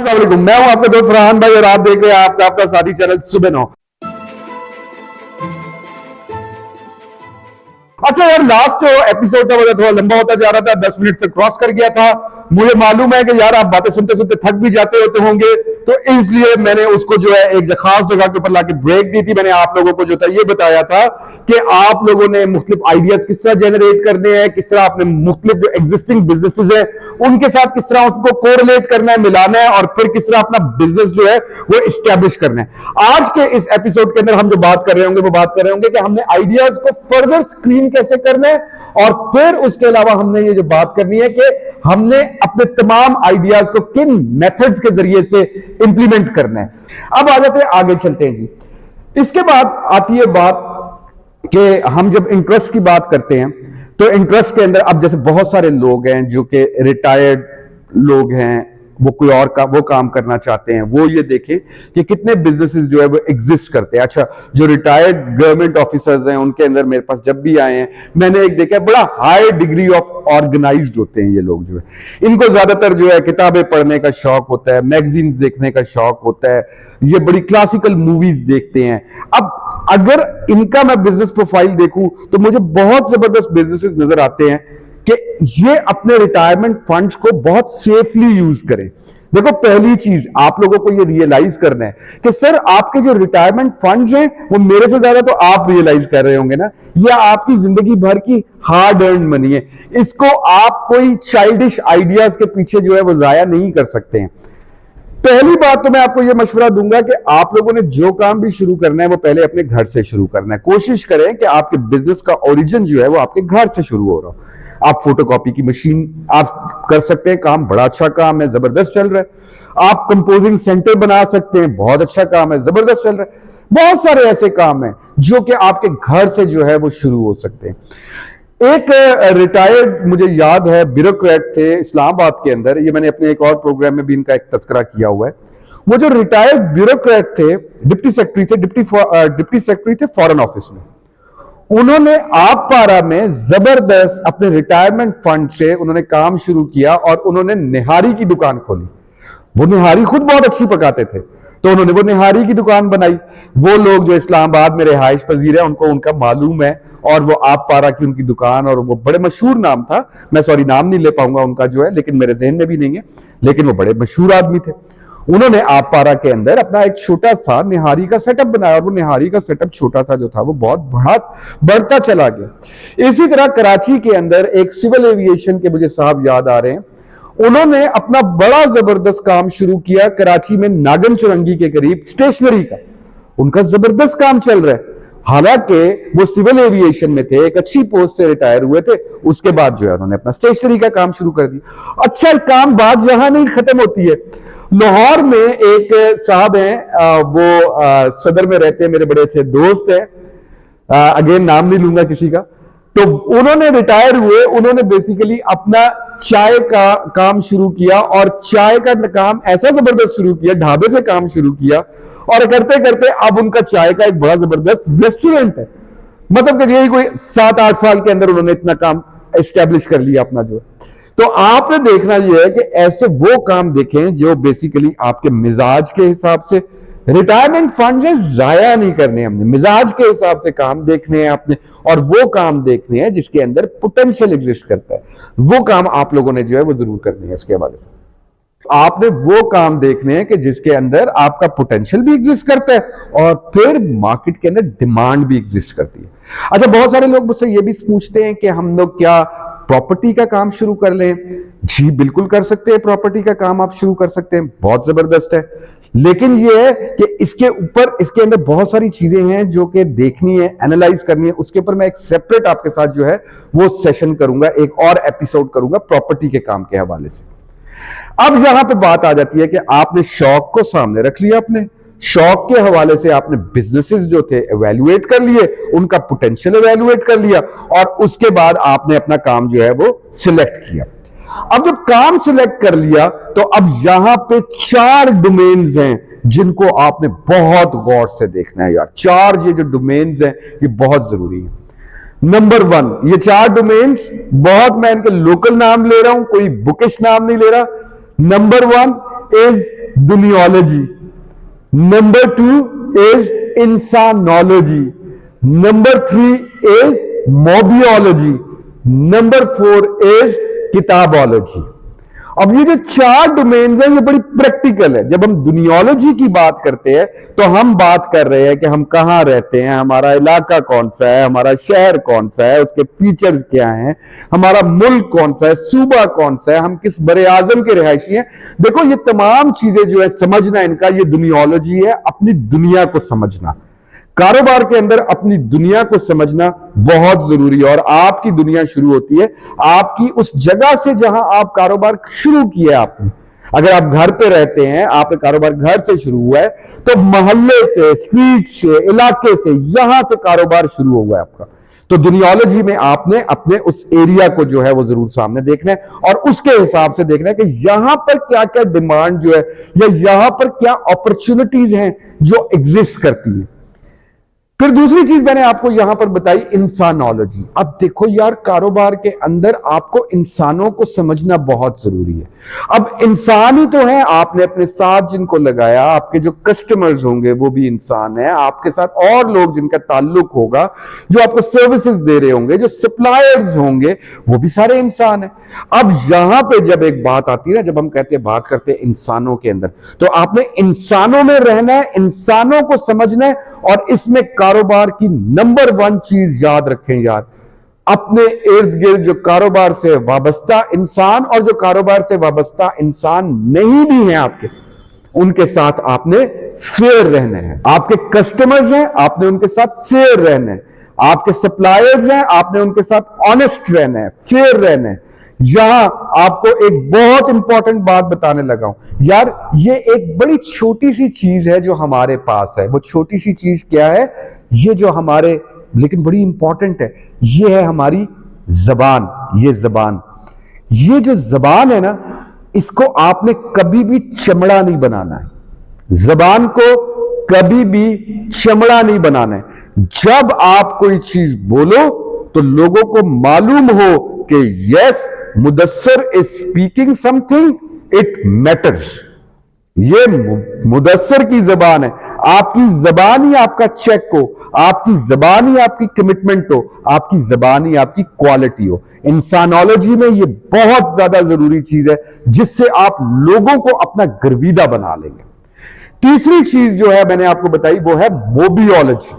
अस्सलाम वालेकुम, मैं हूं आपका दोस्त फरहान भाई और आप देख रहे हैं आपका साथी चैनल सुबह 9। अच्छा यार, लास्ट जो एपिसोड था वो थोड़ा लंबा होता जा रहा था, 10 मिनट से क्रॉस कर गया था। मुझे मालूम है कि यार आप बातें सुनते सुनते थक भी जाते होते होंगे, तो इसलिए मैंने उसको जो है एक खास जगह के ऊपर लाके ब्रेक दी थी। मैंने आप लोगों को जो था ये बताया था कि आप लोगों ने मुख्तलिफ आइडियाज किस तरह जनरेट करने हैं, किस तरह आपने मुख्तलिफ जो एग्जिस्टिंग बिजनेसेस है उनके साथ किस तरह उसको कोरिलेट करना है, मिलाना है और फिर किस तरह अपना बिजनेस जो है वो इस्टेब्लिश करना है। आज के इस एपिसोड के अंदर हम जो बात कर रहे होंगे वो बात कर रहे होंगे कि हमने आइडियाज को फर्दर स्क्रीन कैसे करना है, और फिर उसके अलावा हमने ये जो बात करनी है कि हमने अपने तमाम आइडियाज को किन मेथड्स के जरिए से इंप्लीमेंट करना है। अब आ जाते हैं, आगे चलते हैं जी। इसके बाद आती है बात कि हम जब इंटरेस्ट की बात करते हैं तो इंटरेस्ट के अंदर अब जैसे बहुत सारे लोग हैं जो कि रिटायर्ड लोग हैं, वो कोई और वो काम करना चाहते हैं, वो ये देखें कि कितने बिजनेसेस जो है वो एग्जिस्ट करते हैं। अच्छा, जो रिटायर्ड गवर्नमेंट ऑफिसर्स हैं उनके अंदर मेरे पास जब भी आए हैं मैंने एक देखा, बड़ा हाई डिग्री ऑफ ऑर्गेनाइज्ड होते हैं ये लोग जो है। इनको ज्यादातर जो है किताबें पढ़ने का शौक होता है, मैगजीन्स देखने का शौक होता है, ये बड़ी क्लासिकल मूवीज देखते हैं। अब अगर इनका मैं बिजनेस प्रोफाइल देखूं तो मुझे बहुत जबरदस्त बिजनेसेस नजर आते हैं कि ये अपने रिटायरमेंट फंड्स को बहुत सेफली यूज करें। देखो, पहली चीज आप लोगों को ये रियलाइज करना है कि सर आपके जो रिटायरमेंट फंड्स हैं वो मेरे से ज्यादा तो आप रियलाइज कर रहे होंगे ना, या आपकी जिंदगी भर की हार्ड अर्न मनी है। इसको आप कोई चाइल्डिश आइडियाज के पीछे जो है वो जाया नहीं कर सकते हैं। पहली बात तो मैं आपको यह मशवरा दूंगा कि आप लोगों ने जो काम भी शुरू करना है वो पहले अपने घर से शुरू करना है। कोशिश करें कि आपके बिजनेस का ओरिजिन जो है वो आपके घर से शुरू हो रहा हो। आप फोटोकॉपी की मशीन आप कर सकते हैं, काम बड़ा अच्छा काम है, जबरदस्त चल रहा है। आप कंपोजिंग सेंटर बना सकते हैं, बहुत अच्छा काम है, जबरदस्त चल रहा है। बहुत सारे ऐसे काम हैं जो कि आपके घर से जो है वो शुरू हो सकते हैं। एक रिटायर्ड मुझे याद है ब्यूरोक्रेट थे इस्लामाबाद के अंदर, ये मैंने अपने एक और प्रोग्राम में भी इनका एक तस्करा किया हुआ है। वो जो रिटायर्ड ब्यूरोक्रेट थे, डिप्टी सेक्रेटरी थे फॉरेन ऑफिस में। उन्होंने आप पारा में जबरदस्त अपने रिटायरमेंट फंड से उन्होंने काम शुरू किया और उन्होंने निहारी की दुकान खोली। वो निहारी खुद बहुत अच्छी पकाते थे, तो उन्होंने वो निहारी की दुकान बनाई। वो लोग जो इस्लामाबाद में रिहाइश पजीर है उनको उनका मालूम है, और वो आप पारा की उनकी दुकान, और वो बड़े मशहूर नाम था, मैं सॉरी नाम नहीं ले पाऊंगा उनका जो है, लेकिन मेरे जहन में भी नहीं है, लेकिन वो बड़े मशहूर आदमी थे। उन्होंने आप पारा के अंदर अपना एक छोटा सा निहारी का सेटअप बनाया, और वो निहारी का सेटअप छोटा सा जो था वो बहुत बढ़ता चला गया। इसी तरह कराची के अंदर एक सिविल एविएशन के मुझे साहब याद आ रहे हैं, उन्होंने अपना बड़ा जबरदस्त काम शुरू किया कराची में नागन चुरंगी के करीब स्टेशनरी का। उनका जबरदस्त काम चल रहा है, हालांकि वो सिविल एविएशन में थे, एक अच्छी पोस्ट से रिटायर हुए थे। उसके बाद जो है उन्होंने अपना स्टेशनरी का काम शुरू कर दिया। अच्छा, काम बात यहां नहीं खत्म होती है। लाहौर में एक साहब हैं, वो सदर में रहते हैं, मेरे बड़े अच्छे दोस्त हैं, अगेन नाम नहीं लूंगा किसी का। तो उन्होंने रिटायर हुए, उन्होंने बेसिकली अपना चाय का काम शुरू किया, और चाय का काम ऐसा जबरदस्त शुरू किया, ढाबे से काम शुरू किया, और करते करते अब उनका चाय का एक बड़ा जबरदस्त रेस्टोरेंट है। मतलब कि यही कोई 7-8 साल के अंदर उन्होंने इतना काम एस्टेब्लिश कर लिया अपना जो। तो आपने देखना यह है कि ऐसे वो काम देखें जो बेसिकली आपके मिजाज के हिसाब से, रिटायरमेंट फंड जो जाया नहीं करने हमने, मिजाज के हिसाब से काम देखने हैं आपने, और वो काम देखने हैं जिसके अंदर पोटेंशियल एग्जिस्ट करता है। वो काम आप लोगों ने जो है वो जरूर करने हैं। इसके हवाले से आपने वो काम देखने हैं कि जिसके अंदर आपका पोटेंशियल भी एग्जिस्ट करता है और फिर मार्केट के अंदर डिमांड भी एग्जिस्ट करती है। अच्छा, बहुत सारे लोग मुझसे ये भी पूछते हैं कि हम लोग क्या प्रॉपर्टी का काम शुरू कर लें? जी बिल्कुल कर सकते हैं, प्रॉपर्टी का काम आप शुरू कर सकते हैं, बहुत जबरदस्त है। लेकिन यह है कि इसके अंदर बहुत सारी चीजें हैं जो कि देखनी है, एनालाइज करनी है। उसके ऊपर मैं एक सेपरेट आपके साथ जो है वो सेशन करूंगा, एक और एपिसोड करूंगा प्रॉपर्टी के काम के हवाले से। अब यहां पे बात आ जाती है कि आपने शौक को सामने रख लिया, अपने शौक के हवाले से आपने बिजनेसेस जो थे एवेल्युएट कर लिए, उनका पोटेंशियल एवेल्युएट कर लिया, और उसके बाद आपने अपना काम जो है वो सिलेक्ट किया। अब जब काम सिलेक्ट कर लिया तो अब यहां पे 4 डोमेन्स हैं जिनको आपने बहुत गौर से देखना है यार। 4 ये जो डोमेन्स हैं ये बहुत जरूरी है। नंबर 1, ये 4 डोमेन्स बहुत, मैं इनके लोकल नाम ले रहा हूं, कोई बुकिश नाम नहीं ले रहा। नंबर 1 इज दुनियोलॉजी, नंबर 2 इज इंसानोलॉजी, नंबर 3 इज मोबियोलॉजी, नंबर 4 इज किताबोलॉजी। अब ये जो 4 डोमेन्स हैं ये बड़ी प्रैक्टिकल है। जब हम दुनियोलॉजी की बात करते हैं तो हम बात कर रहे हैं कि हम कहां रहते हैं, हमारा इलाका कौन सा है, हमारा शहर कौन सा है, उसके फीचर्स क्या हैं, हमारा मुल्क कौन सा है, सूबा कौन सा है, हम किस बड़े आजम के रिहायशी हैं। देखो ये तमाम चीजें जो है समझना इनका ये दुनियोलॉजी है, अपनी दुनिया को समझना। कारोबार के अंदर अपनी दुनिया को समझना बहुत जरूरी है और आपकी दुनिया शुरू होती है आपकी उस जगह से जहां आप कारोबार शुरू किया आपने। अगर आप घर पे रहते हैं, आपका कारोबार घर से शुरू हुआ है, तो मोहल्ले से, स्ट्रीट से, इलाके से, यहां से कारोबार शुरू हुआ है आपका। तो दुनियोलॉजी में आपने अपने उस एरिया को जो है वो जरूर सामने देखना है और उसके हिसाब से देखना है कि यहां पर क्या क्या डिमांड जो है या यहां पर क्या अपॉर्चुनिटीज हैं जो एग्जिस्ट करती है। फिर दूसरी चीज मैंने आपको यहां पर बताई इंसानोलॉजी। अब देखो यार, कारोबार के अंदर आपको इंसानों को समझना बहुत जरूरी है। अब इंसान ही तो है, आपने अपने साथ जिनको लगाया, आपके जो कस्टमर्स होंगे वो भी इंसान है, आपके साथ और लोग जिनका ताल्लुक होगा, जो आपको सर्विसेज दे रहे होंगे, जो सप्लायर्स होंगे, वो भी सारे इंसान है। अब यहां पे जब एक बात आती है ना, जब हम कहते हैं बात करते हैं इंसानों के अंदर, तो आपने इंसानों में रहना है, इंसानों को समझना है और इसमें कारोबार की नंबर 1 चीज याद रखें यार, अपने इर्द गिर्द जो कारोबार से वाबस्ता इंसान और जो कारोबार से वाबस्ता इंसान नहीं भी हैं आपके, उनके साथ आपने फेयर रहना है। आपके कस्टमर्स हैं, आपने उनके साथ फेयर रहना है। आपके सप्लायर्स हैं, आपने उनके साथ ऑनेस्ट रहना है, फेयर रहना है। यहां आपको एक बहुत इंपॉर्टेंट बात बताने लगा हूं यार, ये एक बड़ी छोटी सी चीज है जो हमारे पास है। वो छोटी सी चीज क्या है? ये जो हमारे, लेकिन बड़ी इंपॉर्टेंट है, ये है हमारी जबान। ये जो जबान है ना, इसको आपने कभी भी चमड़ा नहीं बनाना है। जबान को कभी भी चमड़ा नहीं बनाना है। जब आप कोई चीज बोलो तो लोगों को मालूम हो कि yes, Mudassar is speaking something, it matters. ये मुदस्सर की जबान है। आपकी जबान ही आपका चेक हो, आपकी जबान ही आपकी कमिटमेंट हो, आपकी जबान ही आपकी क्वालिटी हो। इंसानोलॉजी में ये बहुत ज्यादा जरूरी चीज है जिससे आप लोगों को अपना गर्विदा बना लेंगे। तीसरी चीज जो है मैंने आपको बताई वो है मोबियोलॉजी।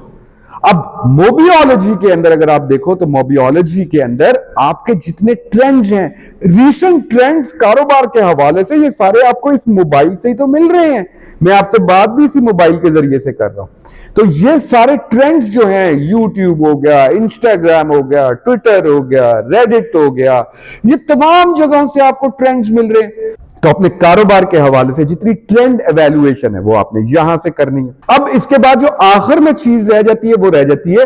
अब मोबियोलॉजी के अंदर अगर आप देखो तो मोबियोलॉजी के अंदर आपके जितने ट्रेंड्स हैं, रीसेंट ट्रेंड्स कारोबार के हवाले से, ये सारे आपको इस मोबाइल से ही तो मिल रहे हैं। मैं आपसे बात भी इसी मोबाइल के जरिए से कर रहा हूं। तो ये सारे ट्रेंड्स जो हैं, यूट्यूब हो गया, इंस्टाग्राम हो गया, ट्विटर हो गया, रेडिट हो गया, ये तमाम जगहों से आपको ट्रेंड्स मिल रहे हैं। तो अपने कारोबार के हवाले से जितनी ट्रेंड एवेल्युएशन है वो आपने यहां से करनी है। अब इसके बाद जो आखिर में चीज रह जाती है वो रह जाती है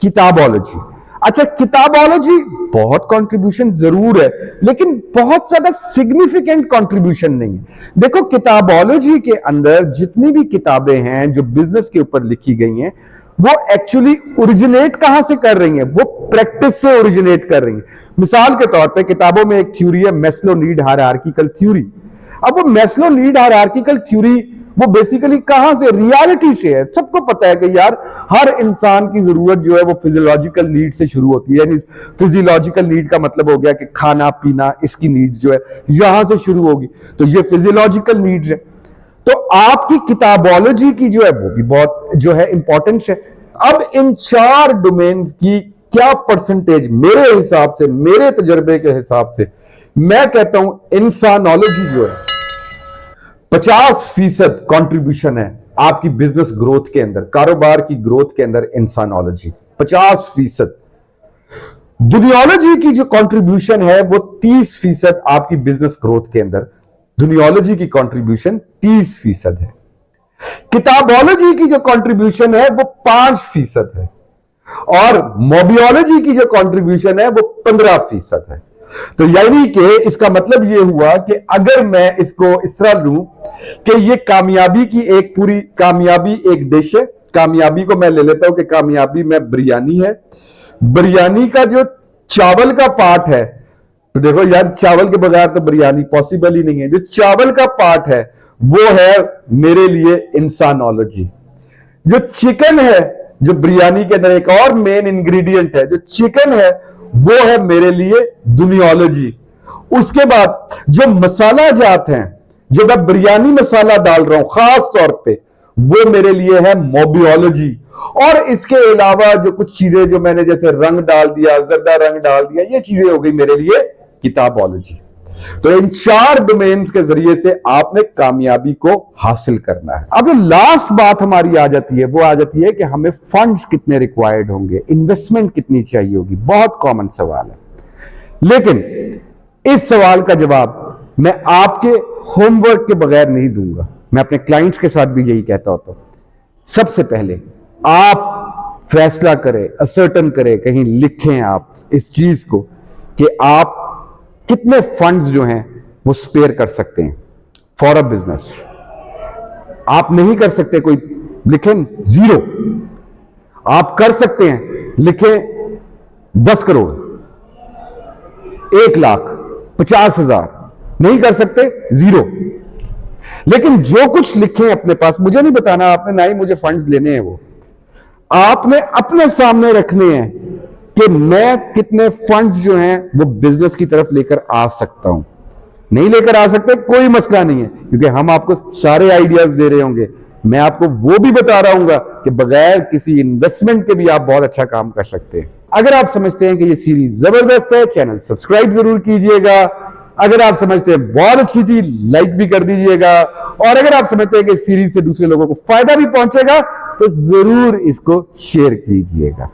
किताबोलॉजी। अच्छा, किताबोलॉजी बहुत कंट्रीब्यूशन जरूर है लेकिन बहुत ज्यादा सिग्निफिकेंट कंट्रीब्यूशन नहीं है। देखो, किताबोलॉजी के अंदर जितनी भी किताबें हैं जो बिजनेस के ऊपर लिखी गई हैं, वो एक्चुअली ओरिजिनेट कहां से कर रही हैं? वो प्रैक्टिस से ओरिजिनेट कर रही हैं। मिसाल के तौर पे किताबों में एक थ्योरी है मैस्लो नीड हायरार्किकल थ्योरी। अब वो मैस्लो नीड हायरार्किकल थ्योरी वो बेसिकली कहां से? रियलिटी से है। सबको पता है कि यार हर इंसान की जरूरत जो है वो फिजियोलॉजिकल नीड से शुरू होती है। यानी फिजियोलॉजिकल नीड का मतलब हो गया कि खाना पीना, इसकी नीड्स जो है यहां से शुरू होगी। तो ये फिजियोलॉजिकल नीड्स है। तो आपकी किताबोलॉजी की जो है वो भी बहुत जो है इंपॉर्टेंस है। अब इन 4 डोमेन्स की क्या परसेंटेज मेरे हिसाब से, मेरे तजर्बे के हिसाब से, मैं कहता हूं इंसानोलॉजी जो है 50% कंट्रीब्यूशन है आपकी बिजनेस ग्रोथ के अंदर, कारोबार की ग्रोथ के अंदर इंसानोलॉजी 50%। दुनियोलॉजी की जो कंट्रीब्यूशन है वो 30% आपकी बिजनेस ग्रोथ के अंदर, दुनियोलॉजी की कंट्रीब्यूशन 30% है। किताबोलॉजी की जो कंट्रीब्यूशन है वो 5% है और मोबियोलॉजी की जो कंट्रीब्यूशन है वो 15% है। तो यानी कि इसका मतलब ये हुआ कि अगर मैं इसको इस तरह लूं कि ये कामयाबी की एक पूरी कामयाबी एक डिश है, कामयाबी को मैं ले लेता हूं कि कामयाबी में बिरयानी है। बिरयानी का जो चावल का पार्ट है, तो देखो यार चावल के बगैर तो बिरयानी पॉसिबल ही नहीं है। जो चावल का पार्ट है وہ ہے میرے लिए इंसानोलॉजी। जो चिकन है, जो बिरयानी के अंदर एक और मेन इंग्रेडिएंट है, जो चिकन है, वो है मेरे लिए दुनियोलॉजी। उसके बाद जो मसाला जात हैं, जो मैं बिरयानी मसाला डाल रहा हूं खास तौर पे, वो मेरे लिए है मोबियोलॉजी। और इसके अलावा जो कुछ चीजें जो मैंने जैसे रंग डाल दिया, जर्दा रंग डाल दिया, ये चीजें हो गई मेरे लिए किताबोलॉजी। तो इन 4 डोमेन्स के जरिए से आपने कामयाबी को हासिल करना है। अब लास्ट बात हमारी आ जाती है, वो आ जाती है कि हमें फंड्स कितने रिक्वायर्ड होंगे, इन्वेस्टमेंट कितनी चाहिए होगी। बहुत कॉमन सवाल है, लेकिन इस सवाल का जवाब मैं आपके होमवर्क के बगैर नहीं दूंगा। मैं अपने क्लाइंट्स के साथ भी यही कहता होता हूं, सबसे पहले आप फैसला करें, असर्टन करें, कहीं लिखें आप इस चीज को कि आप कितने फंड्स जो हैं वो स्पेयर कर सकते हैं फॉर अ बिजनेस। आप नहीं कर सकते कोई, लिखें 0। आप कर सकते हैं, लिखें 10 करोड़, 1 लाख, 50,000। नहीं कर सकते 0। लेकिन जो कुछ लिखें अपने पास, मुझे नहीं बताना आपने, ना ही मुझे फंड्स लेने हैं, वो आपने अपने सामने रखने हैं कि मैं कितने फंड्स जो हैं वो बिजनेस की तरफ लेकर आ सकता हूं। नहीं लेकर आ सकते, कोई मसला नहीं है, क्योंकि हम आपको सारे आइडियाज दे रहे होंगे। मैं आपको वो भी बता रहा हूं कि बगैर किसी इन्वेस्टमेंट के भी आप बहुत अच्छा काम कर सकते हैं। अगर आप समझते हैं कि ये सीरीज जबरदस्त है, चैनल सब्सक्राइब जरूर कीजिएगा। अगर आप समझते हैं बहुत अच्छी थी, लाइक भी कर दीजिएगा। और अगर आप समझते हैं कि इस सीरीज से दूसरे लोगों को फायदा भी पहुंचेगा, तो जरूर इसको शेयर कीजिएगा।